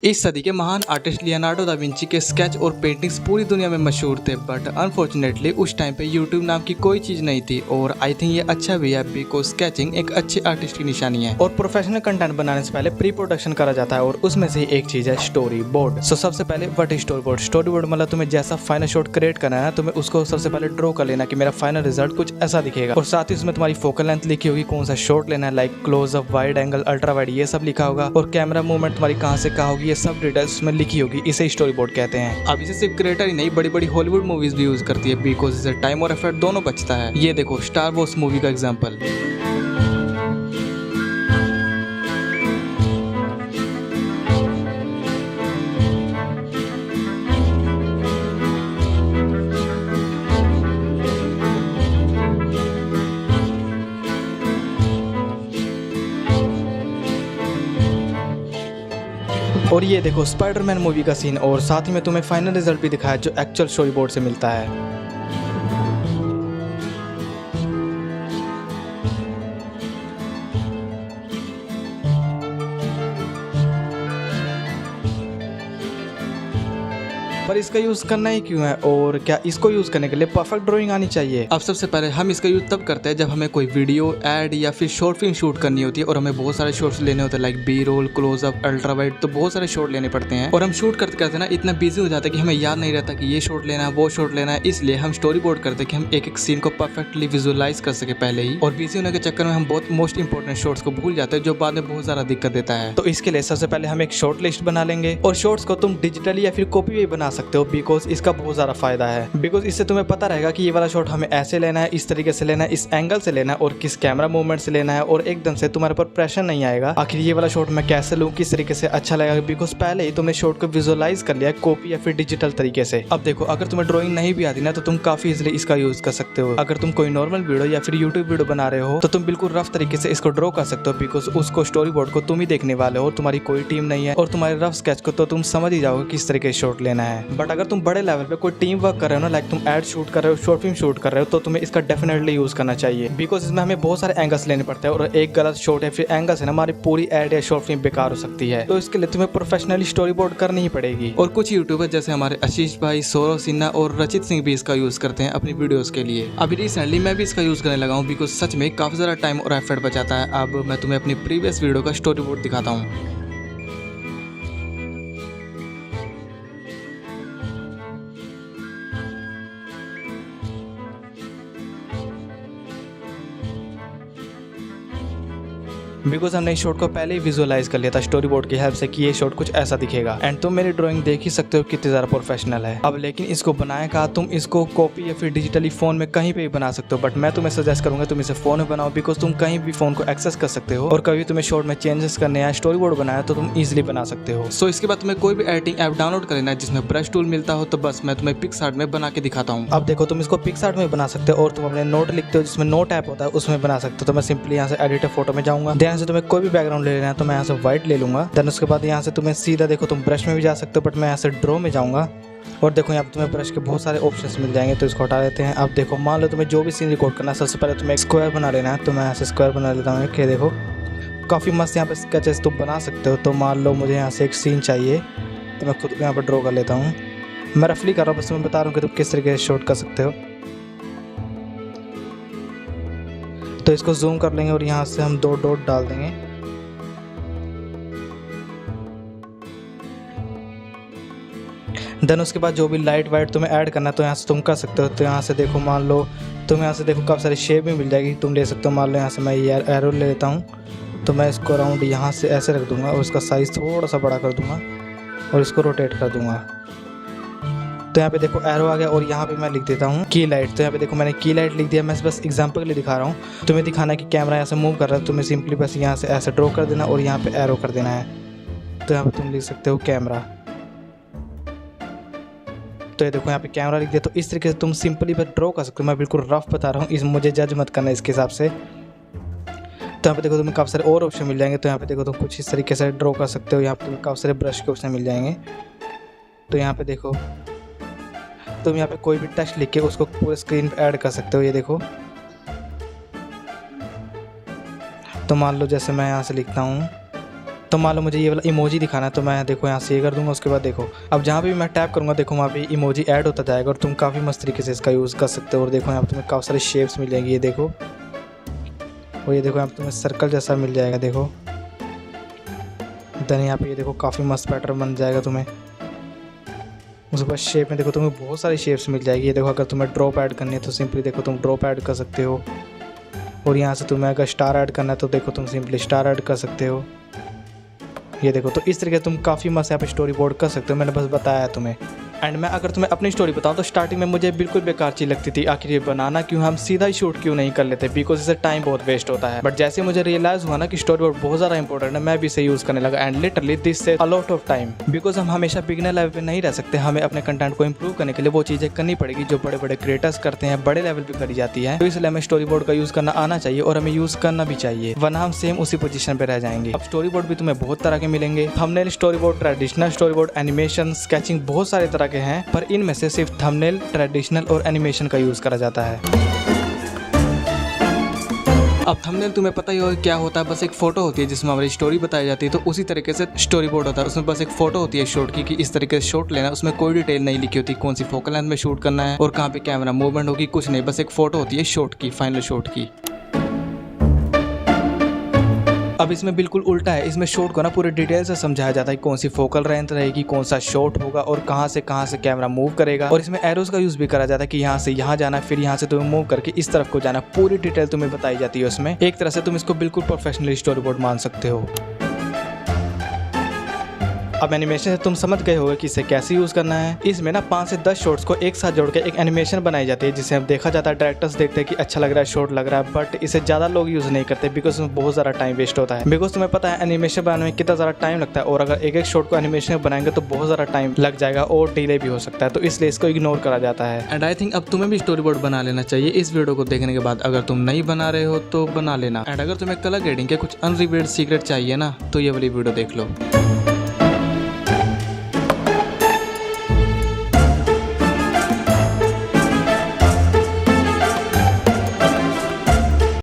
इस सदी के महान आर्टिस्ट लियोनार्डो दा विंची के स्केच और पेंटिंग्स पूरी दुनिया में मशहूर थे, बट अनफॉर्चुनेटली उस टाइम पे यूट्यूब नाम की कोई चीज नहीं थी। और आई थिंक ये अच्छा भी है, बिकॉज स्केचिंग एक अच्छे आर्टिस्ट की निशानी है और प्रोफेशनल कंटेंट बनाने से पहले प्री प्रोडक्शन करा जाता है और उसमें से एक चीज है स्टोरी बोर्ड। सो सबसे पहले what is story board? Story board मतलब तुम्हें जैसा फाइनल शॉट क्रिएट करना है, तुम्हें उसको सबसे पहले ड्रॉ कर लेना कि मेरा फाइनल रिजल्ट कुछ ऐसा दिखेगा, और साथ ही उसमें तुम्हारी फोकल लेंथ लिखी होगी, कौन सा शॉट लेना है, like close up, wide angle, ultra wide, ये सब लिखा होगा, और कैमरा मूवमेंट तुम्हारी कहाँ से कहाँ होगी, ये सब डिटेल्स लिखी होगी। इसे स्टोरी बोर्ड कहते हैं। अब इसे सिर्फ क्रिएटर ही नहीं, बड़ी बड़ी हॉलीवुड मूवीज भी यूज करती है, बिकॉज इसे टाइम और एफर्ट दोनों बचता है। ये देखो स्टार वॉर्स मूवी का एग्जांपल। और ये देखो स्पाइडरमैन मूवी का सीन, और साथ ही में तुम्हें फाइनल रिजल्ट भी दिखाया जो एक्चुअल स्टोरी बोर्ड से मिलता है। पर इसका यूज करना ही क्यों है, और क्या इसको यूज करने के लिए परफेक्ट ड्राइंग आनी चाहिए? अब सबसे पहले हम इसका यूज तब करते हैं जब हमें कोई वीडियो, एड या फिर शॉर्ट फिल्म शूट करनी होती है और हमें बहुत सारे शॉट्स लेने होते हैं, like B roll, close up, ultra wide, तो बहुत सारे शॉट लेने पड़ते हैं। और हम शूट करते करते ना इतना बिजी हो जाता है कि हमें याद नहीं रहता कि ये शॉट लेना है, वो शॉट लेना है। इसलिए हम स्टोरी बोर्ड करते हैं कि हम एक एक सीन को परफेक्टली विजुअलाइज कर सके पहले ही, और बिजी होने के चक्कर में हम बहुत मोस्ट इंपोर्टेंट शॉट्स को भूल जाते हैं, जो बाद में बहुत ज्यादा दिक्कत देता है। तो इसके लिए सबसे पहले हम एक शॉर्ट लिस्ट बना लेंगे, और शॉर्ट्स को तुम डिजिटली या फिर कॉपी भी बना सकते हो, बिकॉज इसका बहुत ज्यादा फायदा है। बिकॉज इससे तुम्हें पता रहेगा कि ये वाला शॉट हमें ऐसे लेना है, इस तरीके से लेना है, इस एंगल से लेना है, और किस कैमरा मूवमेंट से लेना है, और एकदम से तुम्हारे पर प्रेशर नहीं आएगा आखिर ये वाला शॉट मैं कैसे लूं, किस तरीके से अच्छा लगेगा, बिकॉज पहले ही तुमने शॉट को विजुअलाइज कर लिया कॉपी या फिर डिजिटल तरीके से। अब देखो, अगर तुम्हें ड्राइंग नहीं भी आती ना, तो तुम काफी इजीली इसका यूज कर सकते हो। अगर तुम कोई नॉर्मल वीडियो या फिर यूट्यूब वीडियो बना रहे हो, तो तुम बिल्कुल रफ तरीके से इसको ड्रॉ कर सकते हो, बिकॉज उसको स्टोरी बोर्ड को तुम ही देखने वाले हो, तुम्हारी कोई टीम नहीं है, और तुम्हारे रफ स्केच को तो तुम समझ ही जाओगे किस तरीके से शॉट लेना है। बट अगर तुम बड़े लेवल पे कोई टीम वर्क कर रहे हो ना, लाइक तुम एड शूट कर रहे हो, शॉर्ट फिल्म शूट कर रहे हो, तो तुम्हें इसका डेफिनेटली यूज करना चाहिए, बिकॉज इसमें हमें बहुत सारे एंगल्स लेने पड़ते हैं, और एक गलत शॉट या फिर एंगल से ना हमारी पूरी एड या शॉर्ट फिल्म बेकार हो सकती है। तो इसके लिए तुम्हें प्रोफेशनली स्टोरी बोर्ड करनी ही पड़ेगी। और कुछ यूट्यूबर जैसे हमारे आशीष भाई, सौरव सिन्हा और रचित सिंह भी इसका यूज करते हैं अपनी वीडियोस के लिए। अभी रिसेंटली मैं भी इसका यूज करने लगा हूँ, बिकॉज सच में काफी ज्यादा टाइम और एफर्ट बचाता है। अब मैं तुम्हें अपनी प्रीवियस वीडियो का स्टोरी बोर्ड दिखाता हूँ। बिकॉज हमने इस शॉट को पहले ही विजुअलाइज कर लिया था स्टोरी बोर्ड की हेल्प से कि ये शॉट कुछ ऐसा दिखेगा, एंड तुम मेरी ड्राइंग देख ही सकते हो कितनी ज़्यादा प्रोफेशनल है। अब लेकिन इसको बनाए कहा, तुम इसको कॉपी या फिर डिजिटली फोन में कहीं पे भी बना सकते हो, बट मैं तुम्हें सजेस्ट करूंगा तुम इसे फोन में बनाओ, बिकॉज तुम कहीं भी फोन को एक्सेस कर सकते हो, और कभी तुम्हें शॉट में चेंजेस करने या स्टोरी बोर्ड बनाया तो तुम ईजिली बना सकते हो। सो इसके बाद तुम्हें कोई भी एडिटिंग ऐप डाउनलोड कर लेना है जिसमें ब्रश टूल मिलता हो, तो बस मैं तुम्हें पिक्सआर्ट में बना के दिखाता हूँ। अब देखो, तुम इसको पिक्सआर्ट में बना सकते हो, और तुम अपने नोट लिखते हो जिसमें नोट ऐप होता है उसमें बना सकते हो। तो मैं सिंपली यहाँ से एडिटर फोटो में जाऊंगा, ध्यान से तुम्हें कोई भी बैकग्राउंड ले लेना है, तो मैं यहाँ से व्हाइट ले लूंगा। देन उसके बाद यहाँ से तुम्हें सीधा देखो, तुम ब्रश में भी जा सकते हो, बट मैं यहाँ से ड्रॉ में जाऊंगा, और देखो यहाँ पे तुम्हें ब्रश के बहुत सारे ऑप्शंस मिल जाएंगे, तो इसको हटा देते हैं। अब देखो, मान लो तुम्हें जो भी सीन रिकॉर्ड करना है, सबसे पहले तुम्हें एक स्क्वायर बना लेना है, तो मैं यहाँ से स्क्वायर बना लेता हूँ। कि देखो काफ़ी मस्त यहाँ पे स्केचेस तुम बना सकते हो। तो मान लो मुझे यहाँ से एक सीन चाहिए, तो मैं खुद को यहाँ पर ड्रॉ कर लेता हूँ। मैं रफली कर रहा हूँ, बस मैं बता रहा हूँ कि तुम किस तरीके से शॉट कर सकते हो। तो इसको जूम कर लेंगे और यहाँ से हम 2 डॉट डाल देंगे। देन उसके बाद जो भी लाइट वाइट तुम्हें ऐड करना है, तो यहाँ से तुम कर सकते हो। तो यहाँ से देखो, मान लो तुम यहाँ से देखो काफ़ी सारी शेप भी मिल जाएगी, तुम ले सकते हो। मान लो यहाँ से मैं ये एरो ले लेता हूँ, तो मैं इसको अराउंड यहाँ से ऐसे रख दूँगा, और इसका साइज़ थोड़ा सा बड़ा कर दूँगा, और इसको रोटेट कर दूँगा। तो यहाँ पे देखो एरो आ गया, और यहाँ पे मैं लिख देता हूँ की लाइट। तो यहाँ पे देखो मैंने की लाइट लिख दिया। मैं बस एग्जांपल के लिए दिखा रहा हूँ, तुम्हें दिखाना है कि कैमरा यहाँ से मूव कर रहा है, तुम्हें सिंपली बस यहाँ से ऐसे ड्रॉ कर देना, और यहाँ पे एरो कर देना है। तो यहाँ पे तुम लिख सकते हो कैमरा। तो ये देखो यहाँ पे कैमरा लिख दिया। तो इस तरीके से तुम सिंपली बस ड्रॉ कर सकते हो। मैं बिल्कुल रफ बता रहा हूँ, इस मुझे जज मत करना इसके हिसाब से। तो यहाँ पे देखो तुम्हें काफ़ी सारे और ऑप्शन मिल जाएंगे। तो यहाँ पे देखो तुम कुछ इस तरीके से ड्रॉ कर सकते हो। यहाँ पे तुम्हें काफ़ी सारे ब्रश के ऑप्शन मिल जाएंगे। तो यहाँ पे देखो तुम यहाँ पे कोई भी टेक्स्ट लिख के उसको पूरे स्क्रीन पे ऐड कर सकते हो। ये देखो, तो मान लो जैसे मैं यहाँ से लिखता हूँ तो मान लो मुझे ये वाला इमोजी दिखाना है, तो मैं देखो यहाँ से ये कर दूंगा। उसके बाद देखो अब जहाँ भी मैं टैप करूँगा देखो वहाँ पे इमोजी ऐड होता जाएगा और तुम काफ़ी मस्त तरीके से इसका यूज़ कर सकते हो। और देखो यहाँ पे तुम्हें काफ़ी सारी शेप्स मिल जाएंगी, ये देखो। और ये देखो यहाँ पे तुम्हें सर्कल जैसा मिल जाएगा, देखो। देन यहाँ पे ये देखो काफ़ी मस्त पैटर्न बन जाएगा तुम्हें। उसके बाद शेप में देखो तुम्हें बहुत सारी शेप्स मिल जाएगी। ये देखो अगर तुम्हें ड्रॉप ऐड करनी है तो सिंपली देखो तुम ड्रॉप ऐड कर सकते हो। और यहाँ से तुम्हें अगर स्टार ऐड करना है तो देखो तुम सिंपली स्टार ऐड कर सकते हो। ये देखो तो इस तरीके से तुम काफ़ी मस्त यहाँ पे स्टोरी बोर्ड कर सकते हो। मैंने बस बताया है तुम्हें। एंड मैं अगर तुम्हें अपनी स्टोरी बताऊं तो स्टार्टिंग में मुझे बिल्कुल बेकार चीज़ लगती थी, आखिर ये बनाना क्यों, हम सीधा ही शूट क्यों नहीं कर लेते, बिकॉज इससे टाइम बहुत वेस्ट होता है। बट जैसे मुझे रियलाइज हुआ ना कि स्टोरी बोर्ड बहुत ज़्यादा इंपॉर्टेंट है, मैं भी इसे यूज़ करने लगा। And literally this save a lot of time, because हम हमेशा बिगिनर लेवल पे नहीं रह सकते। हमें अपने कंटेंट को इंप्रूव करने के लिए वो चीज़ें करनी पड़ेगी जो बड़े बड़े क्रिएटर्स करते हैं, बड़े लेवल पर करी जाती है। तो इसलिए हमें स्टोरी बोर्ड का यूज़ करना आना चाहिए और हमें यूज़ करना भी चाहिए, वरना हम सेम उसी पोजीशन पे रह जाएंगे। अब स्टोरी बोर्ड भी तुम्हें बहुत तरह के मिलेंगे, thumbnail story board, traditional story board, animation, sketching, बहुत सारे तरह के हैं। पर इनमें से सिर्फ थंबनेल, ट्रेडिशनल और एनिमेशन का यूज़ करा जाता है। अब थंबनेल तुम्हें पता ही होगा क्या होता है, बस एक फोटो होती है जिसमें हमारी स्टोरी बताई जाती है। तो उसी तरीके से स्टोरी बोर्ड होता है, उसमें बस एक फोटो होती है शॉट की कि इस तरीके से शॉट लेना। उसमें कोई डिटेल नहीं लिखी होती, कौन सी फोकल लेंथ में शूट करना है और कहाँ पे कैमरा मूवमेंट होगी, कुछ नहीं, बस एक फोटो होती है शॉट की, फाइनल शॉट की। अब इसमें बिल्कुल उल्टा है, इसमें शॉट को ना पूरे डिटेल से समझाया जाता है, कौन सी फोकल लेंथ रहेगी, कौन सा शॉट होगा और कहाँ से कैमरा मूव करेगा। और इसमें एरोज का यूज भी करा जाता है कि यहाँ से यहाँ जाना, फिर यहाँ से तुम्हें मूव करके इस तरफ को जाना, पूरी डिटेल तुम्हें बताई जाती है उसमें। एक तरह से तुम इसको बिल्कुल प्रोफेशनल स्टोरी बोर्ड मान सकते हो। अब एनिमेशन से तुम समझ गए होगे कि इसे कैसे यूज़ करना है। इसमें ना 5 से 10 शॉट्स को एक साथ जोड़ के एक एनिमेशन बनाई जाती है, जिसे अब देखा जाता है, डायरेक्टर्स देखते हैं कि अच्छा लग रहा है, शॉट लग रहा है। बट इसे ज़्यादा लोग यूज़ नहीं करते बिकॉज उसमें बहुत ज़्यादा टाइम वेस्ट होता है। बिकॉज तुम्हें पता है एनिमेशन बनाने में कितना ज़्यादा टाइम लगता है, और अगर एक एक शॉट को एनिमेशन बनाएंगे तो बहुत ज़्यादा टाइम लग जाएगा और डिले भी हो सकता है, तो इसलिए इसको इग्नोर करा जाता है। एंड आई थिंक अब तुम्हें भी स्टोरी बोर्ड बना लेना चाहिए इस वीडियो को देखने के बाद। अगर तुम नहीं बना रहे हो तो बना लेना। एंड अगर तुम्हें कलर ग्रेडिंग के कुछ अनरिवील्ड सीक्रेट चाहिए ना तो ये वाली वीडियो देख लो।